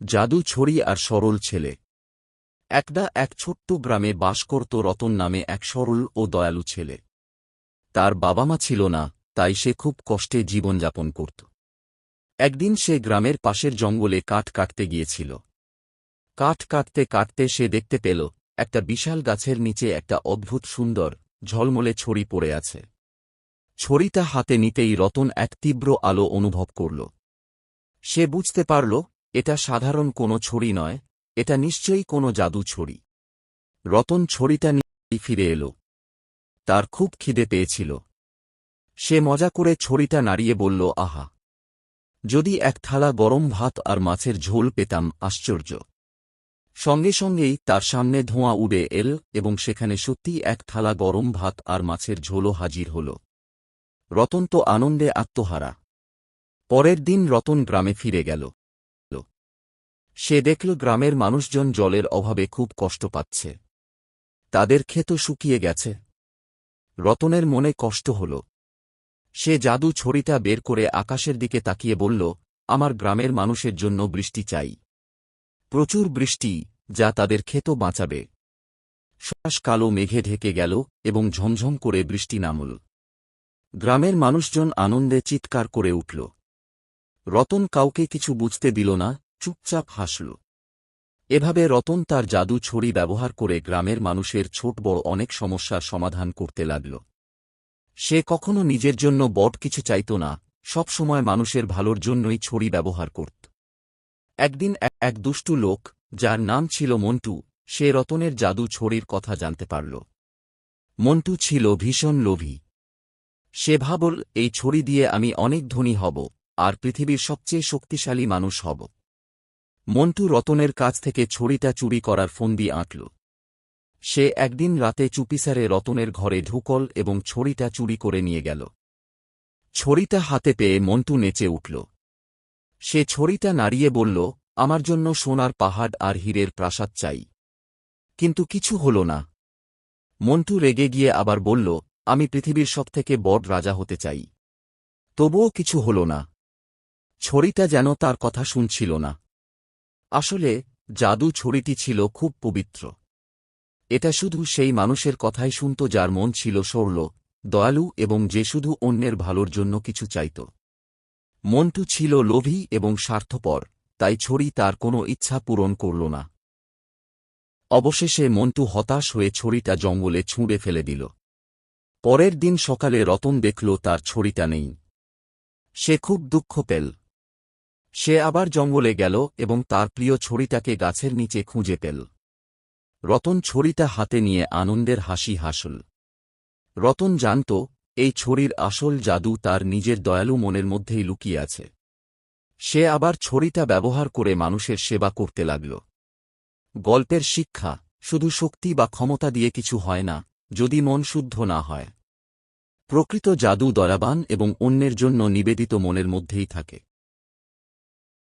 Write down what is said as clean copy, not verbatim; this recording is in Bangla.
জাদু ছড়ি আর সরল ছেলে। এক ছোট্ট গ্রামে বাস করত রতন নামে এক সরল ও দয়ালু ছেলে। তার বাবা মা ছিল না, তাই সে খুব কষ্টে জীবনযাপন করত। একদিন সে গ্রামের পাশের জঙ্গলে কাঠ কাটতে গিয়েছিল। কাঠ কাটতে কাটতে সে দেখতে পেল একটা বিশাল গাছের নিচে একটা অদ্ভুত সুন্দর ঝলমলে ছড়ি পড়ে আছে। ছড়িটা হাতে নিতেই রতন এক তীব্র আলো অনুভব করল। সে বুঝতে পারল এটা সাধারণ কোনো ছড়ি নয়, এটা নিশ্চয়ই কোনো জাদু ছড়ি। রতন ছড়িটা নিয়ে ফিরে এল। তার খুব খিদে পেয়েছিল। সে মজা করে ছড়িটা নাড়িয়ে বলল, আহা, যদি এক থালা গরম ভাত আর মাছের ঝোল পেতাম, আশ্চর্য। সঙ্গে সঙ্গেই তার সামনে ধোঁয়া উড়ে এল এবং সেখানে সত্যিই এক থালা গরম ভাত আর মাছের ঝোলও হাজির হল। রতন তো আনন্দে আত্মহারা। পরের দিন রতন গ্রামে ফিরে গেল। সে দেখল গ্রামের মানুষজন জলের অভাবে খুব কষ্ট পাচ্ছে। তাদের ক্ষেত শুকিয়ে গেছে। রতনের মনে কষ্ট হল। সে জাদু ছড়িটা বের করে আকাশের দিকে তাকিয়ে বলল, আমার গ্রামের মানুষের জন্য বৃষ্টি চাই, প্রচুর বৃষ্টি, যা তাদের ক্ষেত বাঁচাবে। শ্বাস কালো মেঘে ঢেকে গেল এবং ঝমঝম করে বৃষ্টি নামল। গ্রামের মানুষজন আনন্দে চিৎকার করে উঠল। রতন কাউকে কিছু বুঝতে দিল না, চুপচাপ হাসল। এভাবে রতন তার জাদু ছড়ি ব্যবহার করে গ্রামের মানুষের ছোট বড় অনেক সমস্যার সমাধান করতে লাগল। সে কখনো নিজের জন্য বড় কিছু চাইত না, সব সময় মানুষের ভালোর জন্যই ছড়ি ব্যবহার করত। একদিন এক দুষ্টু লোক, যার নাম ছিল মন্টু, সে রতনের জাদু ছড়ির কথা জানতে পারল। মন্টু ছিল ভীষণ লোভী। সে ভাবল, এই ছড়ি দিয়ে আমি অনেক ধনী হব আর পৃথিবীর সবচেয়ে শক্তিশালী মানুষ হব। মন্টু রতনের কাছ থেকে ছড়িটা চুরি করার ফন্দি আঁটল। সে একদিন রাতে চুপিসারে রতনের ঘরে ঢুকল এবং ছড়িটা চুরি করে নিয়ে গেল। ছড়িটা হাতে পেয়ে মন্টু নেচে উঠল। সে ছড়িটা নাড়িয়ে বলল, আমার জন্য সোনার পাহাড় আর হীরের প্রাসাদ চাই। কিন্তু কিছু হল না। মন্টু রেগে গিয়ে আবার বলল, আমি পৃথিবীর সবথেকে বড় রাজা হতে চাই। তবুও কিছু হল না। ছড়িটা যেন তার কথা শুনছিল না। আসলে জাদু ছড়িটি ছিল খুব পবিত্র। এটা শুধু সেই মানুষের কথাই শুনত যার মন ছিল সরল, দয়ালু এবং যে শুধু অন্যের ভালোর জন্য কিছু চাইত। মন্টু ছিল লোভী এবং স্বার্থপর, তাই ছড়ি তার কোনো ইচ্ছা পূরণ করল না। অবশেষে মন্টু হতাশ হয়ে ছড়িটা জঙ্গলে ছুঁড়ে ফেলে দিল। পরের দিন সকালে রতন দেখল তার ছড়িটা নেই। সে খুব দুঃখ পেল। সে আবার জঙ্গলে গেল এবং তার প্রিয় ছড়িটাকে গাছের নিচে খুঁজে পেল। রতন ছড়িটা হাতে নিয়ে আনন্দের হাসি হাসল। রতন জানত, এই ছড়ির আসল জাদু তার নিজের দয়ালু মনের মধ্যেই লুকিয়ে আছে। সে আবার ছড়িটা ব্যবহার করে মানুষের সেবা করতে লাগল। গল্পের শিক্ষা, শুধু শক্তি বা ক্ষমতা দিয়ে কিছু হয় না, যদি মন শুদ্ধ না হয়। প্রকৃত জাদু দয়াবান এবং অন্যের জন্য নিবেদিত মনের মধ্যেই থাকে।